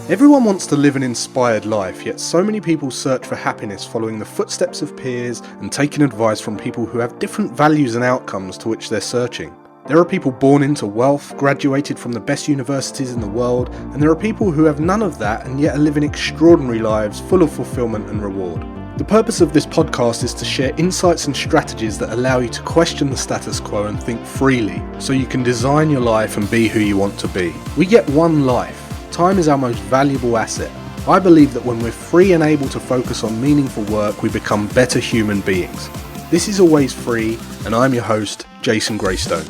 Everyone wants to live an inspired life, yet so many people search for happiness following the footsteps of peers and taking advice from people who have different values and outcomes to which they're searching. There are people born into wealth, graduated from the best universities in the world, and there are people who have none of that and yet are living extraordinary lives full of fulfillment and reward. The purpose of this podcast is to share insights and strategies that allow you to question the status quo and think freely, so you can design your life and be who you want to be. We get one life. Time is our most valuable asset. I believe that when we're free and able to focus on meaningful work, we become better human beings. This is Always Free, and I'm your host, Jason Graystone.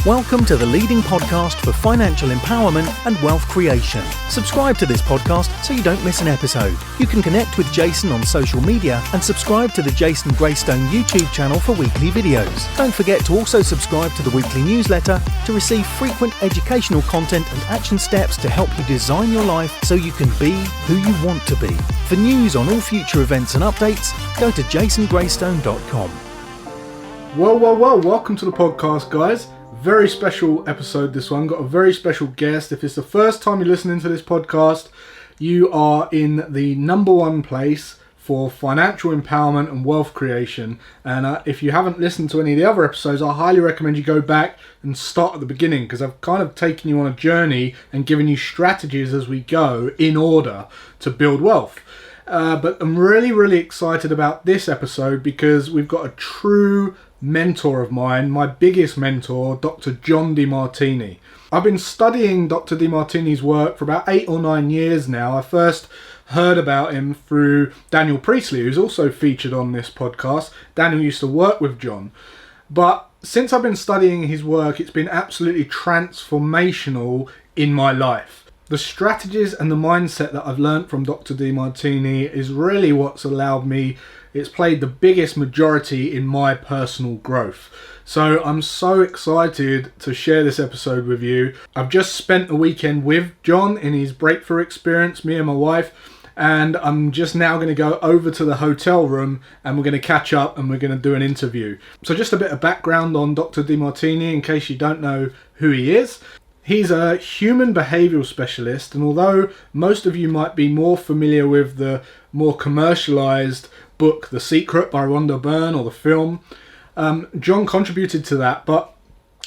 Welcome to the leading podcast for financial empowerment and wealth creation. Subscribe to this podcast so you don't miss an episode. You can connect with Jason on social media and subscribe to the Jason Graystone YouTube channel for weekly videos. Don't forget to also subscribe to the weekly newsletter to receive frequent educational content and action steps to help you design your life so you can be who you want to be. For news on all future events and updates, go to jasongraystone.com. Well, welcome to the podcast, guys. Very special episode, this one. Got a very special guest. If it's the first time you're listening to this podcast, you are in the number one place for financial empowerment and wealth creation. And if you haven't listened to any of the other episodes, I highly recommend you go back and start at the beginning, because I've kind of taken you on a journey and given you strategies as we go in order to build wealth. But I'm really excited about this episode because we've got a true mentor of mine, my biggest mentor, Dr. Demartini. I've been studying Dr. Demartini's work for about 8 or 9 years now. I first heard about him through Daniel Priestley, who's also featured on this podcast. Daniel used to work with John. But since I've been studying his work, it's been absolutely transformational in my life. The strategies and the mindset that I've learned from Dr. Demartini is really what's allowed me. It's played the biggest majority in my personal growth. So I'm so excited to share this episode with you. I've just spent the weekend with John in his breakthrough experience, me and my wife, and I'm just now going to go over to the hotel room and we're going to catch up and we're going to do an interview. So just a bit of background on Dr. Demartini in case you don't know who he is. He's a human behavioural specialist, and although most of you might be more familiar with the more commercialised book The Secret by Rhonda Byrne or the film, John contributed to that, but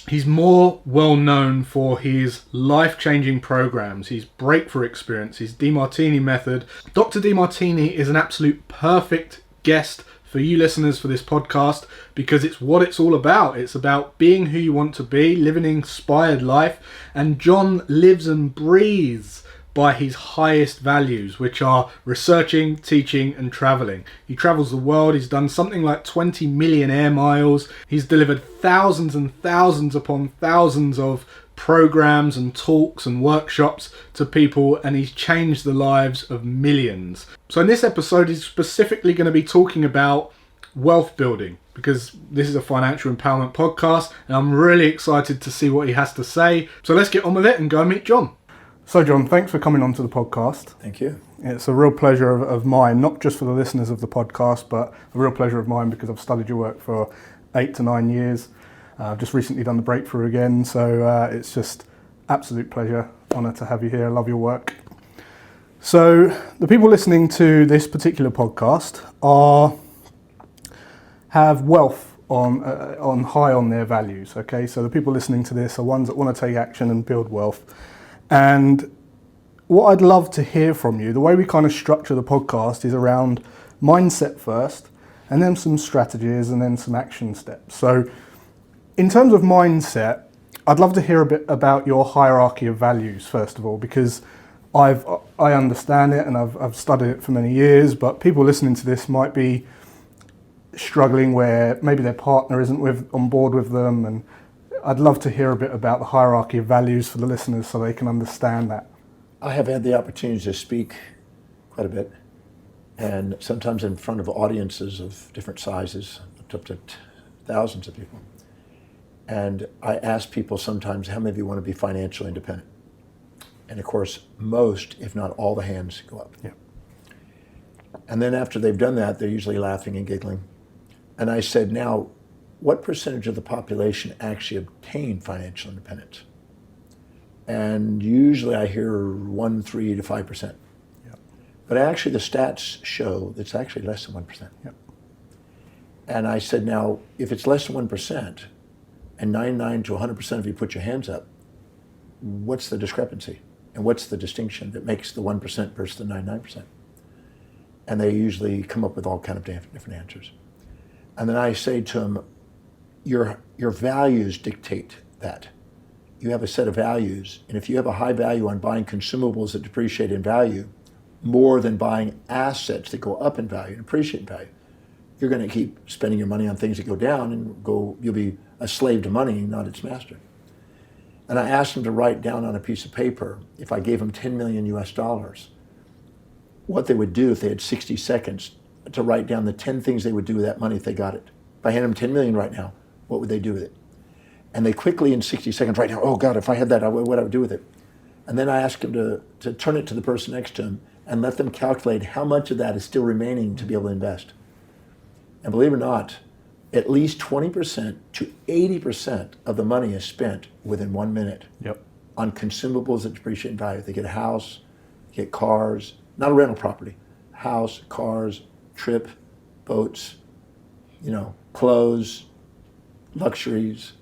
he's more well known for his life-changing programs, his breakthrough experience, his Demartini method. Dr. Demartini is an absolute perfect guest for you listeners for this podcast because it's what it's all about. It's about being who you want to be, living an inspired life, and John lives and breathes by his highest values, which are researching, teaching and traveling. He travels the world. He's done something like 20 million air miles. He's delivered thousands and thousands upon thousands of programs and talks and workshops to people, and he's changed the lives of millions. So in this episode, he's specifically going to be talking about wealth building, because this is a financial empowerment podcast, and I'm really excited to see what he has to say. So let's get on with it and go meet John. So John, thanks for coming onto the podcast. Thank you. It's a real pleasure of mine, not just for the listeners of the podcast, but a real pleasure of mine because I've studied your work for 8 to 9 years. I've just recently done the breakthrough again, so it's just absolute pleasure, honour to have you here. I love your work. So the people listening to this particular podcast have wealth on high on their values. Okay, so the people listening to this are ones that want to take action and build wealth. And what I'd love to hear from you, the way we kind of structure the podcast is around mindset first, and then some strategies, and then some action steps. So in terms of mindset, I'd love to hear a bit about your hierarchy of values, first of all, because I understand it and I've studied it for many years, but people listening to this might be struggling where maybe their partner isn't on board with them, and I'd love to hear a bit about the hierarchy of values for the listeners so they can understand that. I have had the opportunity to speak quite a bit, and sometimes in front of audiences of different sizes, up to thousands of people. And I ask people sometimes, how many of you want to be financially independent? And of course, most, if not all, the hands go up. Yeah. And then after they've done that, they're usually laughing and giggling. And I said, now, what percentage of the population actually obtain financial independence? And usually I hear 1, 3 to 5%. Yep. But actually the stats show it's actually less than 1%. Yep. And I said, now, if it's less than 1% and 99 to 100% of you put your hands up, what's the discrepancy? And what's the distinction that makes the 1% versus the 99%? And they usually come up with all kind of different answers. And then I say to them, your values dictate that. You have a set of values, and if you have a high value on buying consumables that depreciate in value more than buying assets that go up in value and appreciate in value, you're going to keep spending your money on things that go down and you'll be a slave to money, not its master. And I asked them to write down on a piece of paper, if I gave them 10 million US dollars, what they would do if they had 60 seconds to write down the 10 things they would do with that money if they got it. If I hand them 10 million right now, what would they do with it? And they quickly, in 60 seconds, write down, oh God, if I had that, what I would do with it. And then I asked them to turn it to the person next to them and let them calculate how much of that is still remaining to be able to invest. And believe it or not, at least 20% to 80% of the money is spent within 1 minute. Yep. On consumables that depreciate in value. They get a house, get cars, not a rental property, house, cars, trip, boats, clothes, luxuries.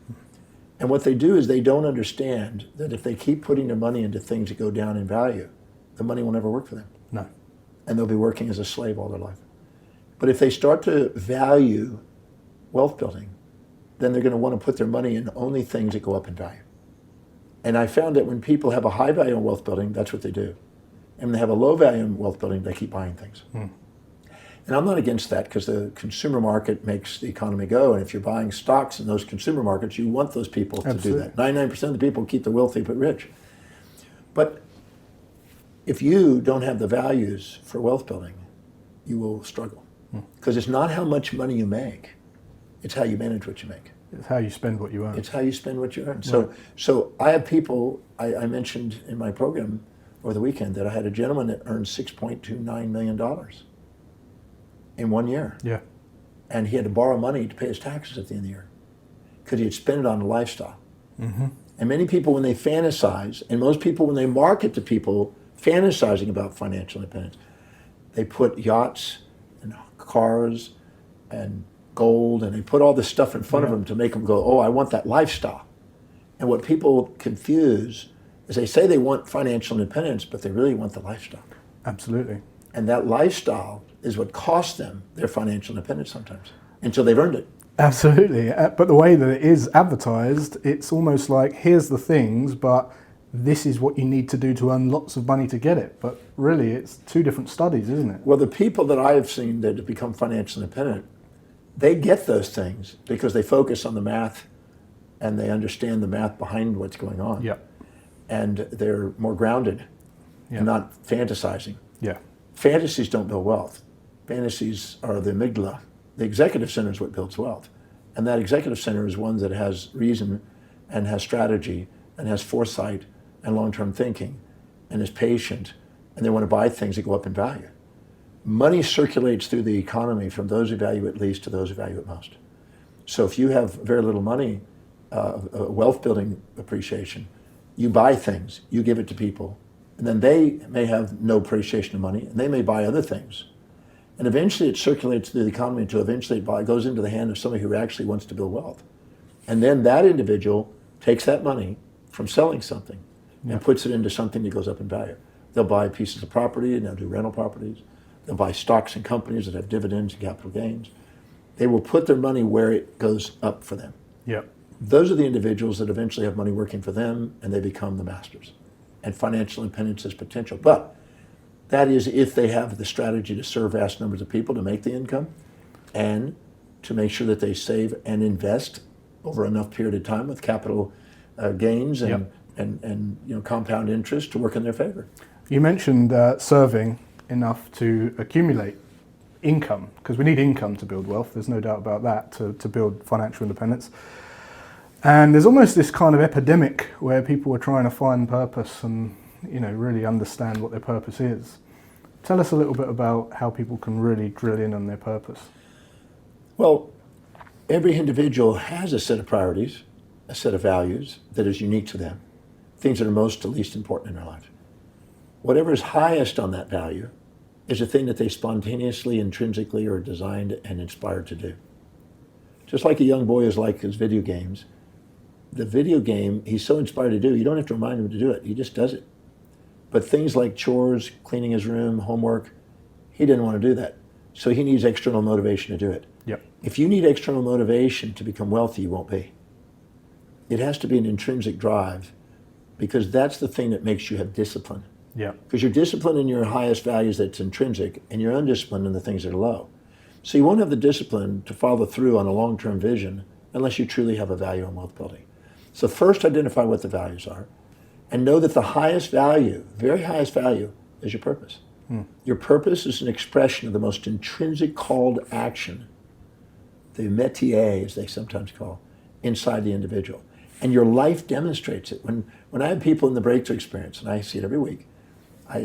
And what they do is they don't understand that if they keep putting their money into things that go down in value, the money will never work for them. No. And they'll be working as a slave all their life. But if they start to value wealth building, then they're going to want to put their money in only things that go up in value. And I found that when people have a high value in wealth building, that's what they do. And when they have a low value in wealth building, they keep buying things. And I'm not against that because the consumer market makes the economy go. And if you're buying stocks in those consumer markets, you want those people to do that. 99% of the people keep the wealthy but rich. But if you don't have the values for wealth building, you will struggle. Because it's not how much money you make, it's how you manage what you make. It's how you spend what you earn. It's how you spend what you earn. So I have people, I mentioned in my program over the weekend that I had a gentleman that earned $6.29 million in 1 year. Yeah. And he had to borrow money to pay his taxes at the end of the year because he had spent it on a lifestyle. Mm-hmm. And many people, when they fantasize, and most people, when they market to people fantasizing about financial independence, they put yachts and cars and gold, and they put all this stuff in front of them to make them go, oh, I want that lifestyle. And what people confuse is they say they want financial independence, but they really want the lifestyle. Absolutely. And that lifestyle is what costs them their financial independence sometimes, until they've earned it. Absolutely. But the way that it is advertised, it's almost like, here's the things, but this is what you need to do to earn lots of money to get it. But really, it's two different studies, isn't it? Well, the people that I have seen that have become financially independent, they get those things because they focus on the math and they understand the math behind what's going on. Yeah. And they're more grounded and not fantasizing. Yeah. Fantasies don't build wealth. Fantasies are the amygdala. The executive center is what builds wealth. And that executive center is one that has reason and has strategy and has foresight and long-term thinking and is patient, and they want to buy things that go up in value. Money circulates through the economy from those who value it least to those who value it most. So if you have very little money, wealth building appreciation, you buy things, you give it to people, and then they may have no appreciation of money, and they may buy other things. And eventually it circulates through the economy until eventually it goes into the hand of somebody who actually wants to build wealth. And then that individual takes that money from selling something and puts it into something that goes up in value. They'll buy pieces of property and they'll do rental properties. They'll buy stocks and companies that have dividends and capital gains. They will put their money where it goes up for them. Yeah. Those are the individuals that eventually have money working for them and they become the masters. And financial independence is potential. But that is if they have the strategy to serve vast numbers of people to make the income and to make sure that they save and invest over enough period of time with capital gains and compound interest to work in their favor. You mentioned serving enough to accumulate income, because we need income to build wealth. There's no doubt about that, to build financial independence. And there's almost this kind of epidemic where people are trying to find purpose and really understand what their purpose is. Tell us a little bit about how people can really drill in on their purpose. Well, every individual has a set of priorities, a set of values that is unique to them. things that are most to least important in their life. Whatever is highest on that value is a thing that they spontaneously, intrinsically are designed and inspired to do. Just like a young boy is like his video games, the video game he's so inspired to do, you don't have to remind him to do it, he just does it. But things like chores, cleaning his room, homework, he didn't want to do that. So he needs external motivation to do it. Yep. If you need external motivation to become wealthy, you won't be. It has to be an intrinsic drive, because that's the thing that makes you have discipline. Yeah. Because you're disciplined in your highest values that's intrinsic, and you're undisciplined in the things that are low. So you won't have the discipline to follow through on a long-term vision unless you truly have a value in wealth building. So first identify what the values are, and know that the highest value, very highest value, is your purpose. Your purpose is an expression of the most intrinsic call to action, the métier, as they sometimes call, inside the individual. And your life demonstrates it. When I have people in the breakthrough experience, and I see it every week,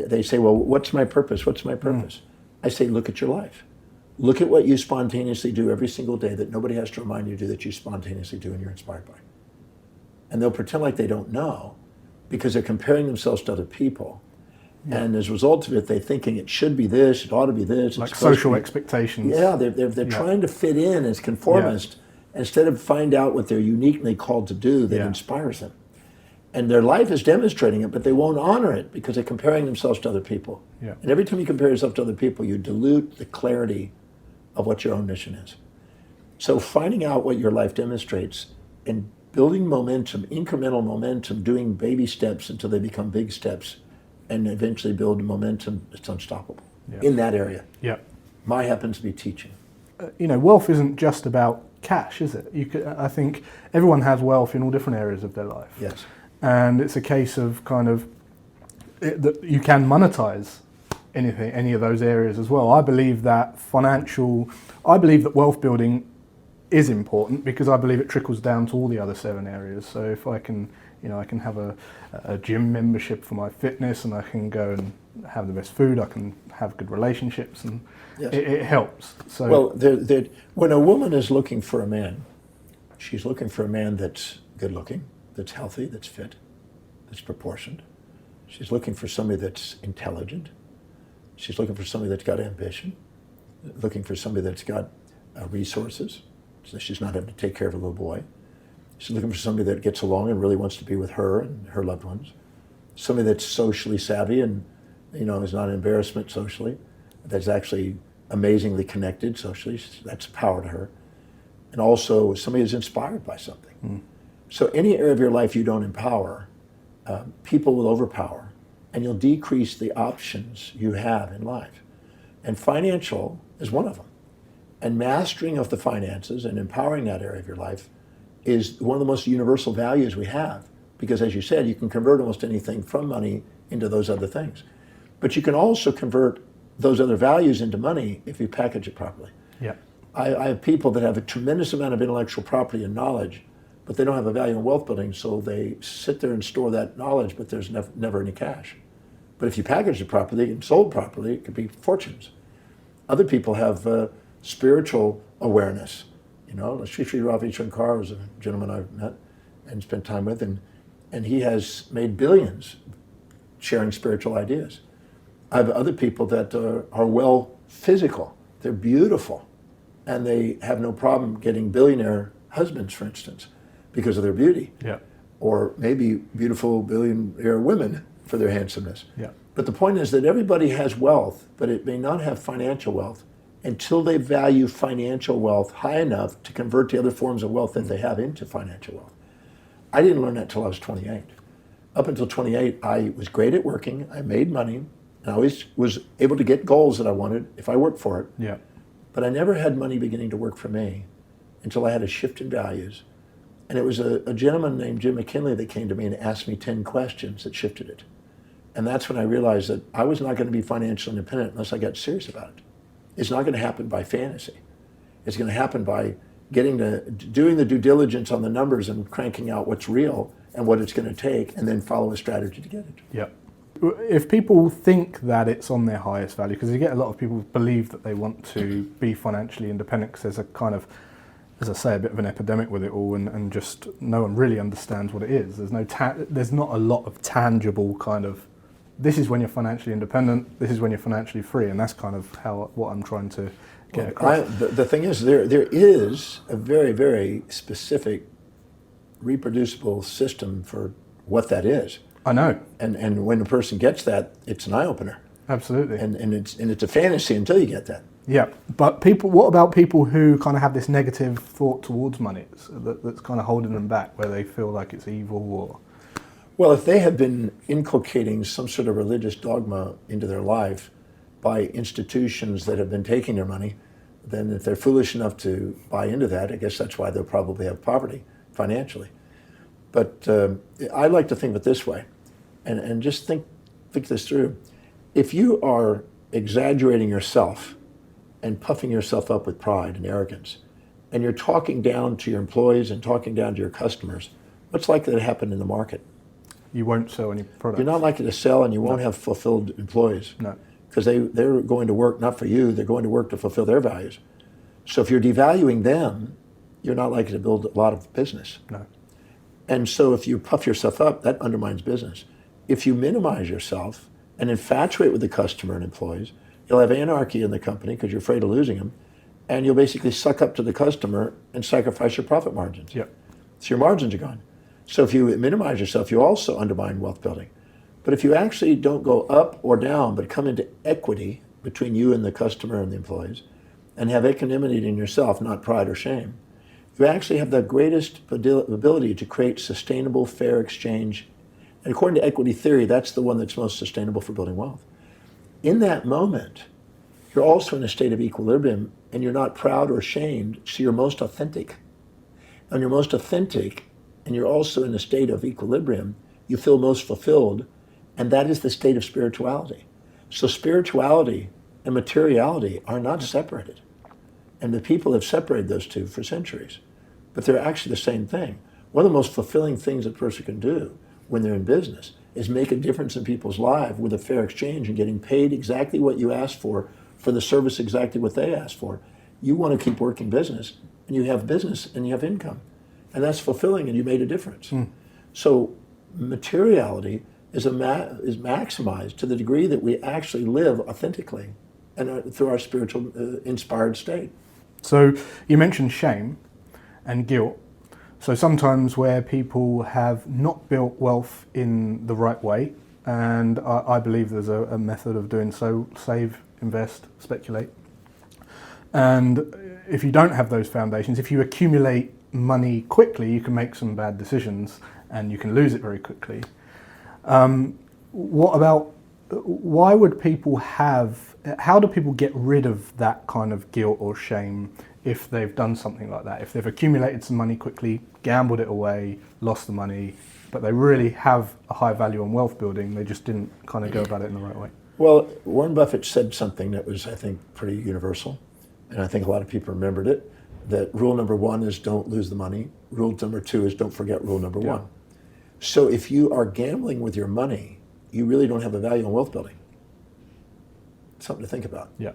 they say, well, what's my purpose? What's my purpose? I say, look at your life. Look at what you spontaneously do every single day that nobody has to remind you to do, that you spontaneously do and you're inspired by. And they'll pretend like they don't know because they're comparing themselves to other people. Yeah. And as a result of it, they're thinking it should be this, it ought to be this. Like social expectations. Yeah, they're trying to fit in as conformist instead of find out what they're uniquely called to do that inspires them. And their life is demonstrating it, but they won't honor it because they're comparing themselves to other people. Yeah. And every time you compare yourself to other people, you dilute the clarity of what your own mission is. So finding out what your life demonstrates and building momentum, incremental momentum, doing baby steps until they become big steps, and eventually build a momentum that's unstoppable in that area. Yeah. Mine happens to be teaching. Wealth isn't just about cash, is it? I think everyone has wealth in all different areas of their life. Yes. And it's a case of that you can monetize any of those areas as well. I believe that wealth building is important because I believe it trickles down to all the other 7 areas. So if I can have a gym membership for my fitness, and I can go and have the best food, I can have good relationships, and it helps. So well, when a woman is looking for a man, she's looking for a man that's good looking, that's healthy, that's fit, that's proportioned. She's looking for somebody that's intelligent. She's looking for somebody that's got ambition, looking for somebody that's got resources, so she's not having to take care of a little boy. She's looking for somebody that gets along and really wants to be with her and her loved ones. Somebody that's socially savvy and, is not an embarrassment socially, that's actually amazingly connected socially. That's a power to her. And also somebody who's inspired by something. So any area of your life you don't empower, people will overpower, and you'll decrease the options you have in life. And financial is one of them. And mastering of the finances and empowering that area of your life is one of the most universal values we have, because as you said, you can convert almost anything from money into those other things. But you can also convert those other values into money if you package it properly. Yeah. I have people that have a tremendous amount of intellectual property and knowledge, but they don't have a value in wealth building, so they sit there and store that knowledge, but there's never any cash. But if you package it properly and sold properly, it could be fortunes. Other people have spiritual awareness. Sri Ravi Shankar was a gentleman I've met and spent time with, and he has made billions sharing spiritual ideas. I have other people that are well physical. They're beautiful, and they have no problem getting billionaire husbands, for instance, because of their beauty. Yeah. Or maybe beautiful billionaire women for their handsomeness. Yeah. But the point is that everybody has wealth, but it may not have financial wealth until they value financial wealth high enough to convert the other forms of wealth that they have into financial wealth. I didn't learn that until I was 28. Up until 28, I was great at working. I made money, and I always was able to get goals that I wanted if I worked for it. Yeah. But I never had money beginning to work for me until I had a shift in values. And it was a gentleman named Jim McKinley that came to me and asked me 10 questions that shifted it. And that's when I realized that I was not going to be financially independent unless I got serious about it. It's not going to happen by fantasy. It's going to happen by doing the due diligence on the numbers and cranking out what's real and what it's going to take, and then follow a strategy to get it. Yeah. If people think that it's on their highest value, because you get a lot of people believe that they want to be financially independent because there's a kind of as I say, a bit of an epidemic with it all, and just no one really understands what it is. There's not a lot of tangible kind of, this is when you're financially independent, this is when you're financially free, and that's kind of what I'm trying to get across. The thing is, there is a very, very specific, reproducible system for what that is. I know. And when a person gets that, it's an eye-opener. Absolutely. And it's a fantasy until you get that. Yeah, but what about people who kind of have this negative thought towards money that's kind of holding them back, where they feel like it's evil or... Well, if they have been inculcating some sort of religious dogma into their life by institutions that have been taking their money, then if they're foolish enough to buy into that, I guess that's why they'll probably have poverty financially. But I like to think of it this way, and just think this through. If you are exaggerating yourself and puffing yourself up with pride and arrogance, and you're talking down to your employees and talking down to your customers, what's likely to happen in the market? You won't sell any products. You're not likely to sell, and you won't have fulfilled employees. No. Because they're going to work not for you, they're going to work to fulfill their values. So if you're devaluing them, you're not likely to build a lot of business. No. And so if you puff yourself up, that undermines business. If you minimize yourself and infatuate with the customer and employees, you'll have anarchy in the company because you're afraid of losing them, and you'll basically suck up to the customer and sacrifice your profit margins. Yep. So your margins are gone. So if you minimize yourself, you also undermine wealth building. But if you actually don't go up or down, but come into equity between you and the customer and the employees, and have equanimity in yourself, not pride or shame, you actually have the greatest ability to create sustainable, fair exchange. And according to equity theory, that's the one that's most sustainable for building wealth. In that moment, you're also in a state of equilibrium, and you're not proud or shamed, so you're most authentic. And you're most authentic, and you're also in a state of equilibrium, you feel most fulfilled, and that is the state of spirituality. So spirituality and materiality are not separated. And the people have separated those two for centuries, but they're actually the same thing. One of the most fulfilling things a person can do when they're in business is make a difference in people's lives with a fair exchange and getting paid exactly what you asked for the service exactly what they asked for. You want to keep working business, and you have business and you have income. And that's fulfilling, and you made a difference. So materiality is maximized to the degree that we actually live authentically and through our spiritual inspired state. So you mentioned shame and guilt. So sometimes where people have not built wealth in the right way, and I believe there's a method of doing so: save, invest, speculate. And if you don't have those foundations, if you accumulate money quickly, you can make some bad decisions and you can lose it very quickly. Why would people how do people get rid of that kind of guilt or shame if they've done something like that? If they've accumulated some money quickly, gambled it away, lost the money, but they really have a high value on wealth building, they just didn't kind of go about it in the right way? Well, Warren Buffett said something that was, I think, pretty universal, and I think a lot of people remembered it, that rule number one is don't lose the money. Rule number two is don't forget rule number one. So if you are gambling with your money, you really don't have a value on wealth building. Something to think about. Yeah.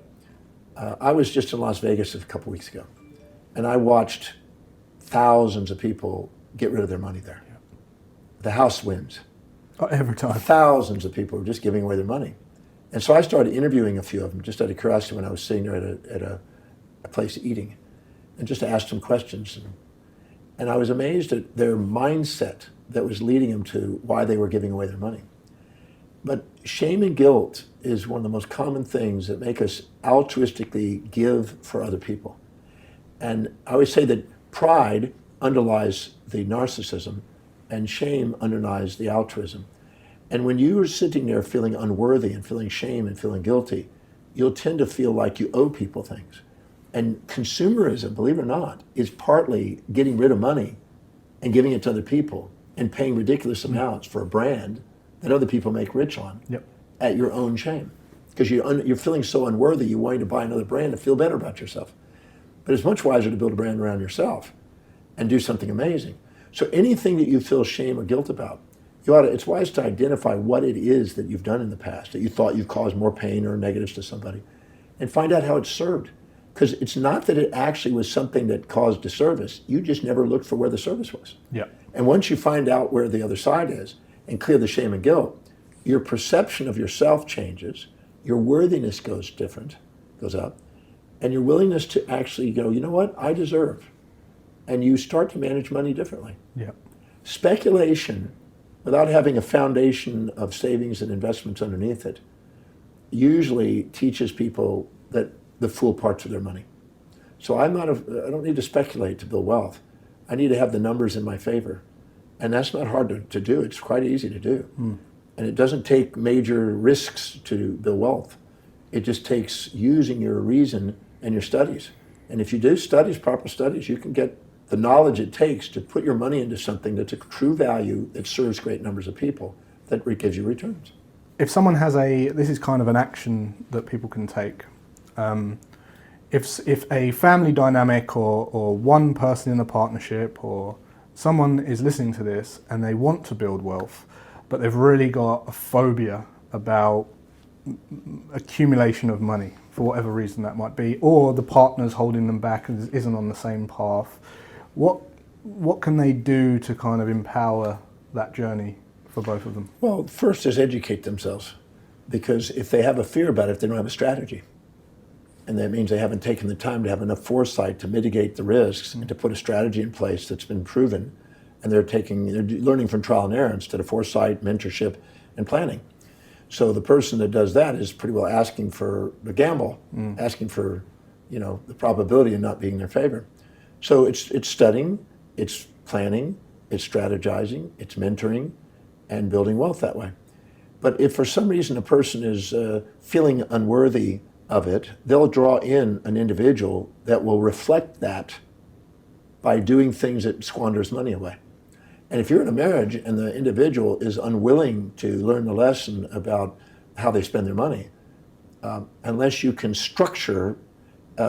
I was just in Las Vegas a couple weeks ago, and I watched thousands of people get rid of their money there. Yeah. The house wins. Oh, every time. Thousands of people were just giving away their money. And so I started interviewing a few of them just out of curiosity when I was sitting there at a place eating, and just to ask them questions. And I was amazed at their mindset that was leading them to why they were giving away their money. But shame and guilt is one of the most common things that make us altruistically give for other people. And I always say that pride underlies the narcissism and shame underlies the altruism. And when you're sitting there feeling unworthy and feeling shame and feeling guilty, you'll tend to feel like you owe people things. And consumerism, believe it or not, is partly getting rid of money and giving it to other people and paying ridiculous amounts for a brand that other people make rich on at your own shame. Because you're feeling so unworthy, you're wanting to buy another brand to feel better about yourself. But it's much wiser to build a brand around yourself and do something amazing. So anything that you feel shame or guilt about, it's wise to identify what it is that you've done in the past, that you thought you've caused more pain or negatives to somebody, and find out how it's served. Because it's not that it actually was something that caused disservice. You just never looked for where the service was. Yeah. And once you find out where the other side is and clear the shame and guilt, your perception of yourself changes, your worthiness goes up, and your willingness to actually go, you know what, I deserve. And you start to manage money differently. Yeah. Speculation, without having a foundation of savings and investments underneath it, usually teaches people that the fool parts of their money. So I don't need to speculate to build wealth. I need to have the numbers in my favor. And that's not hard to do. It's quite easy to do. And it doesn't take major risks to build wealth. It just takes using your reason and your studies. And if you do proper studies, you can get the knowledge it takes to put your money into something that's a true value that serves great numbers of people, that gives you returns. If someone has this is kind of an action that people can take. If a family dynamic or one person in a partnership or someone is listening to this and they want to build wealth, but they've really got a phobia about accumulation of money for whatever reason that might be, or the partner's holding them back and isn't on the same path, what can they do to kind of empower that journey for both of them? Well, first is educate themselves, because if they have a fear about it, they don't have a strategy. And that means they haven't taken the time to have enough foresight to mitigate the risks and to put a strategy in place that's been proven. And they're learning from trial and error instead of foresight, mentorship, and planning. So the person that does that is pretty well asking for the gamble, asking for, the probability of not being in their favor. So it's studying, it's planning, it's strategizing, it's mentoring, and building wealth that way. But if for some reason a person is feeling unworthy of it, they'll draw in an individual that will reflect that by doing things that squanders money away. And if you're in a marriage and the individual is unwilling to learn the lesson about how they spend their money, unless you can structure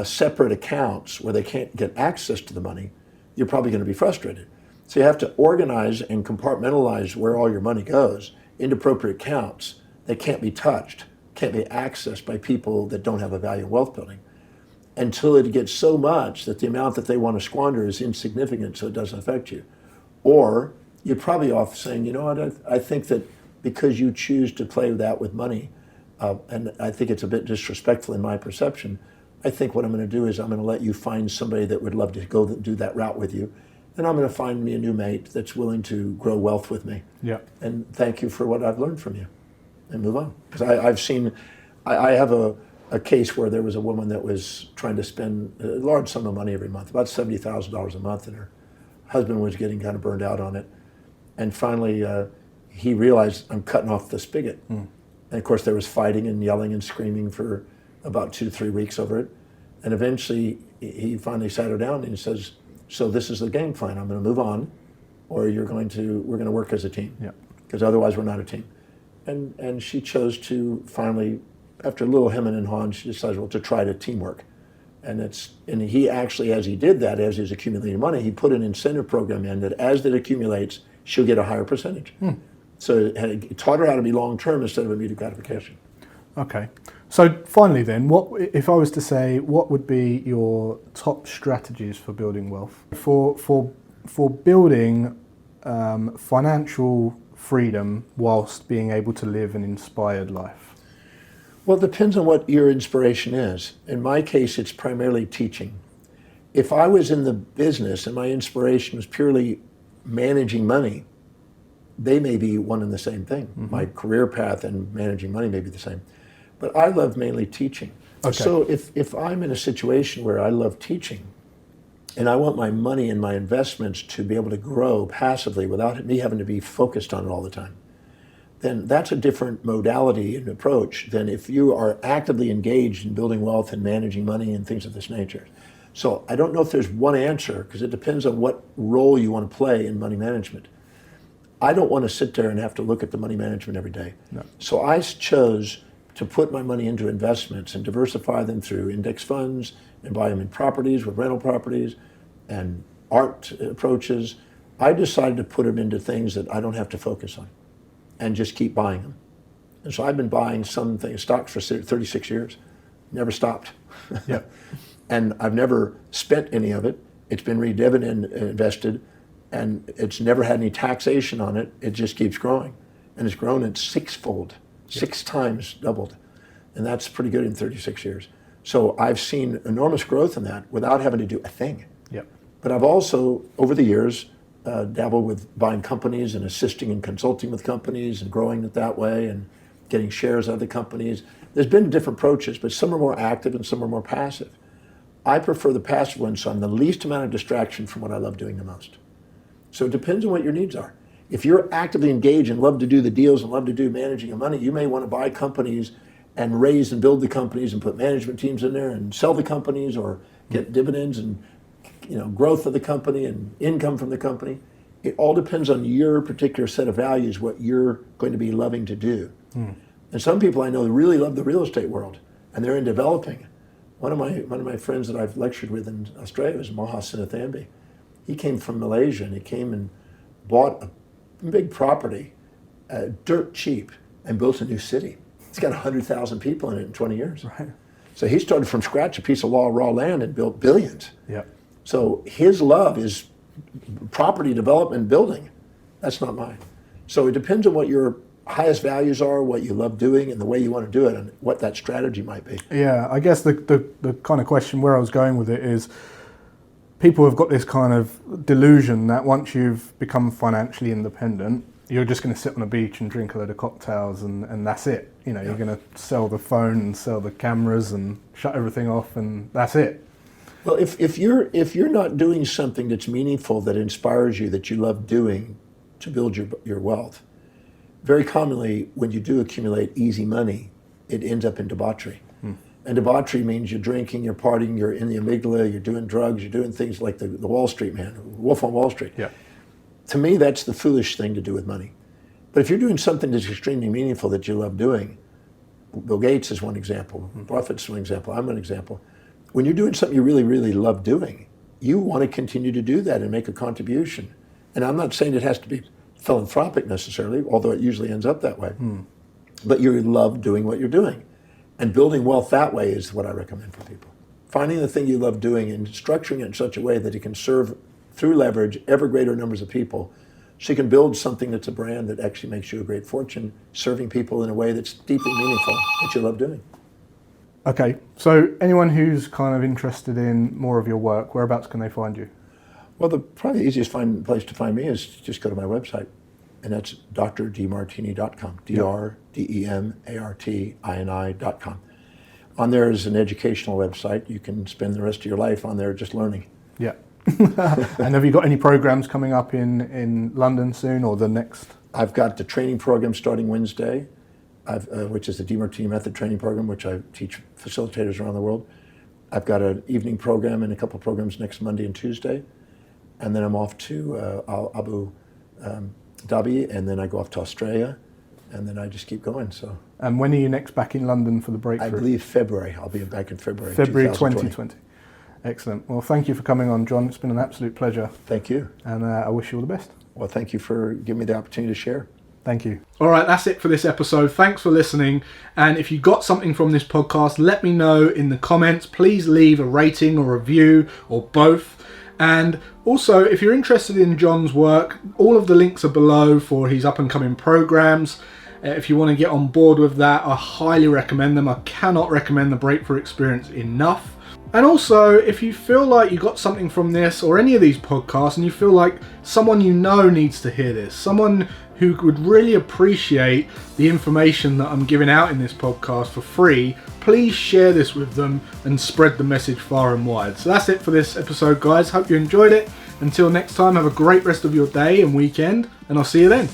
separate accounts where they can't get access to the money, you're probably going to be frustrated. So you have to organize and compartmentalize where all your money goes into appropriate accounts that can't be touched, can't be accessed by people that don't have a value in wealth building, until it gets so much that the amount that they want to squander is insignificant, so it doesn't affect you. Or you're probably off saying, you know what, I think that because you choose to play that with money, and I think it's a bit disrespectful in my perception, I think what I'm going to do is I'm going to let you find somebody that would love to go do that route with you. And I'm going to find me a new mate that's willing to grow wealth with me. Yeah. And thank you for what I've learned from you. And move on. Because I have a case where there was a woman that was trying to spend a large sum of money every month, about $70,000 a month, and her husband was getting kind of burned out on it. And finally, he realized, I'm cutting off the spigot. And of course, there was fighting and yelling and screaming for about 2 to 3 weeks over it. And eventually, he finally sat her down and he says, so this is the game plan. I'm going to move on, or we're going to work as a team. Yeah. Because otherwise, we're not a team. And she chose to finally, after a little hemming and hawing, she decided, well, to try to teamwork. And he actually, as he did that, as he was accumulating money, he put an incentive program in that as it accumulates, she'll get a higher percentage. So it taught her how to be long-term instead of immediate gratification. Okay. So finally then, if I was to say, what would be your top strategies for building wealth? For building financial freedom whilst being able to live an inspired life? Well, it depends on what your inspiration is. In my case, it's primarily teaching. If I was in the business and my inspiration was purely managing money, they may be one and the same thing. My career path and managing money may be the same. But I love mainly teaching. Okay. So if I'm in a situation where I love teaching and I want my money and my investments to be able to grow passively without me having to be focused on it all the time, then that's a different modality and approach than if you are actively engaged in building wealth and managing money and things of this nature. So I don't know if there's one answer, because it depends on what role you want to play in money management. I don't want to sit there and have to look at the money management every day. No. So I chose to put my money into investments and diversify them through index funds and buy them in properties with rental properties and art approaches. I decided to put them into things that I don't have to focus on and just keep buying them. And so I've been buying stocks for 36 years, never stopped. Yep. and I've never spent any of it. It's been dividend invested, and it's never had any taxation on it. It just keeps growing, and it's grown at sixfold, 6 times doubled, and that's pretty good in 36 years. So I've seen enormous growth in that without having to do a thing. Yep. But I've also, over the years, dabbled with buying companies and assisting and consulting with companies and growing it that way and getting shares out of the companies. There's been different approaches, but some are more active and some are more passive. I prefer the passive one, so I'm the least amount of distraction from what I love doing the most. So it depends on what your needs are. If you're actively engaged and love to do the deals and love to do managing your money, you may want to buy companies and raise and build the companies and put management teams in there and sell the companies or get dividends and growth of the company and income from the company. It all depends on your particular set of values, what you're going to be loving to do. And some people I know really love the real estate world, and they're in developing. One of my friends that I've lectured with in Australia was Maha Sinnathamby. He came from Malaysia, and he came and bought a big property, dirt cheap, and built a new city. It's got 100,000 people in it in 20 years. Right. So he started from scratch, a piece of raw land, and built billions. Yep. So his love is property development and building. That's not mine. So it depends on what your highest values are, what you love doing, and the way you want to do it, and what that strategy might be. Yeah, I guess the kind of question where I was going with it is, people have got this kind of delusion that once you've become financially independent, you're just going to sit on a beach and drink a load of cocktails and that's it. You're going to sell the phone and sell the cameras and shut everything off and that's it. Well, if you're not doing something that's meaningful, that inspires you, that you love doing to build your wealth, very commonly when you do accumulate easy money, it ends up in debauchery. And debauchery means you're drinking, you're partying, you're in the amygdala, you're doing drugs, you're doing things like the Wall Street man, Wolf on Wall Street. Yeah. To me, that's the foolish thing to do with money. But if you're doing something that's extremely meaningful that you love doing, Bill Gates is one example, Buffett's one example, I'm one example. When you're doing something you really, really love doing, you want to continue to do that and make a contribution. And I'm not saying it has to be philanthropic necessarily, although it usually ends up that way. But you love doing what you're doing. And building wealth that way is what I recommend for people. Finding the thing you love doing and structuring it in such a way that it can serve, through leverage, ever greater numbers of people, so you can build something that's a brand that actually makes you a great fortune, serving people in a way that's deeply meaningful, that you love doing. Okay, so anyone who's kind of interested in more of your work, whereabouts can they find you? Well, probably the easiest place to find me is just go to my website, and that's drdemartini.com, DRDEMARTINI.com. On there is an educational website. You can spend the rest of your life on there just learning. Yeah. And have you got any programs coming up in London soon, or the next? I've got the training program starting Wednesday, which is the Demartini Method training program, which I teach facilitators around the world. I've got an evening program and a couple of programs next Monday and Tuesday. And then I'm off to Abu Dhabi, and then I go off to Australia, and then I just keep going. So. And when are you next back in London for the breakthrough? I believe February. I'll be back in February. February 2020. Excellent. Well, thank you for coming on, John. It's been an absolute pleasure. Thank you. And I wish you all the best. Well, thank you for giving me the opportunity to share. Thank you. All right, that's it for this episode. Thanks for listening. And if you got something from this podcast, let me know in the comments. Please leave a rating or review or both. And also, if you're interested in John's work, all of the links are below for his up-and-coming programs. If you want to get on board with that, I highly recommend them. I cannot recommend the Breakthrough Experience enough. And also, if you feel like you got something from this or any of these podcasts and you feel like someone you know needs to hear this, someone who would really appreciate the information that I'm giving out in this podcast for free, please share this with them and spread the message far and wide. So that's it for this episode, guys. Hope you enjoyed it. Until next time, have a great rest of your day and weekend, and I'll see you then.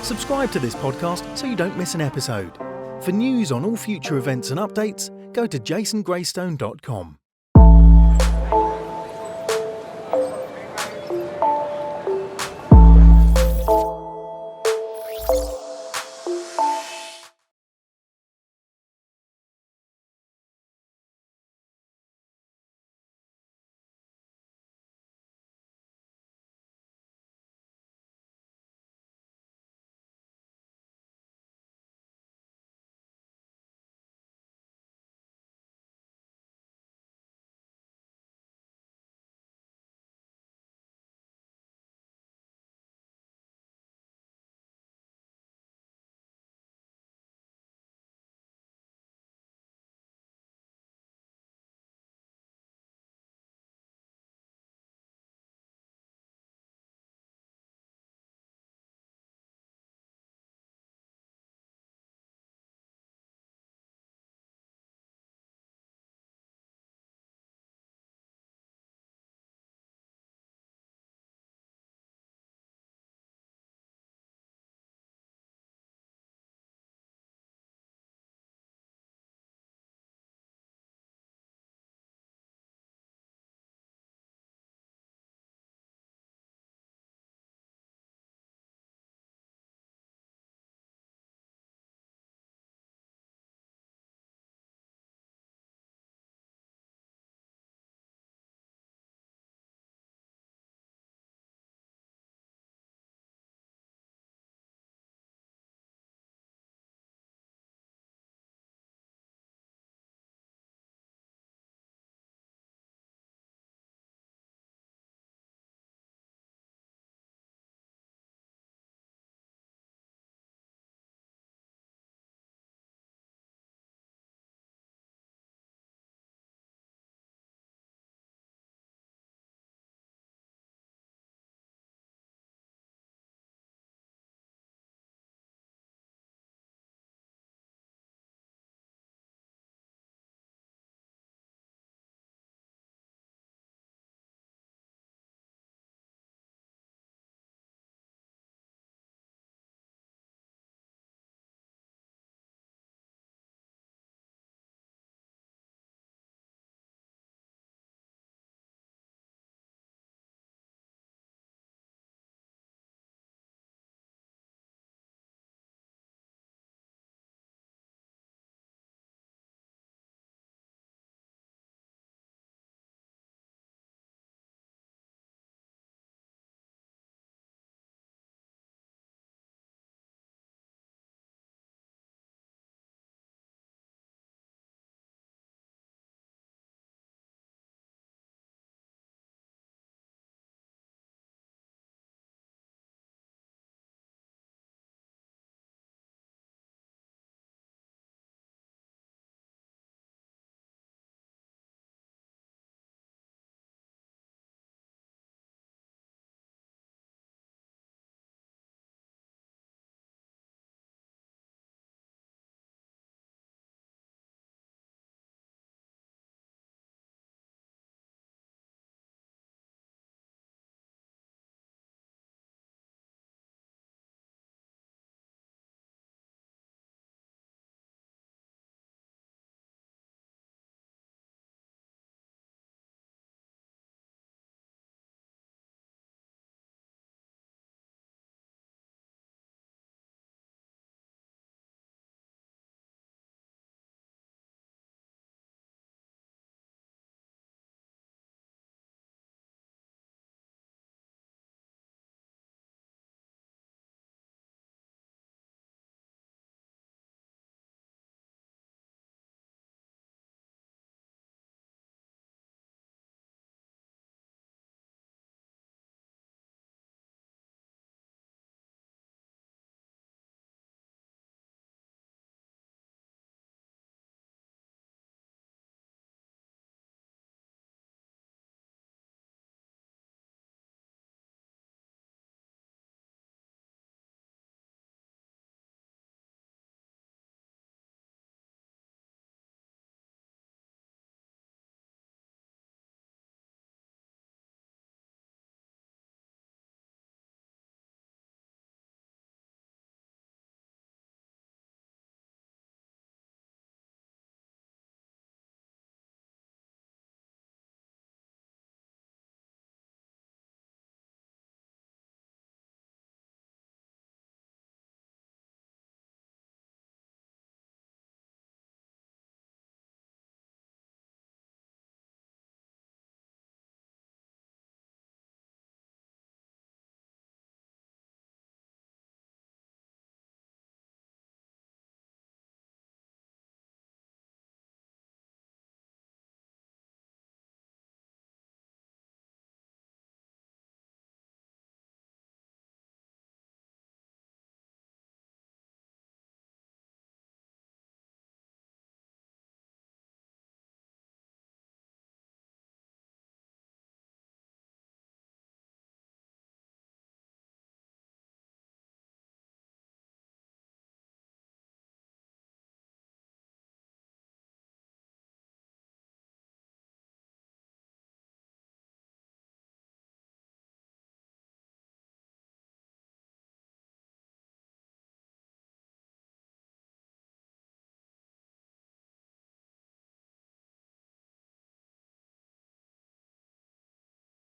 Subscribe to this podcast so you don't miss an episode. For news on all future events and updates, go to jasongraystone.com.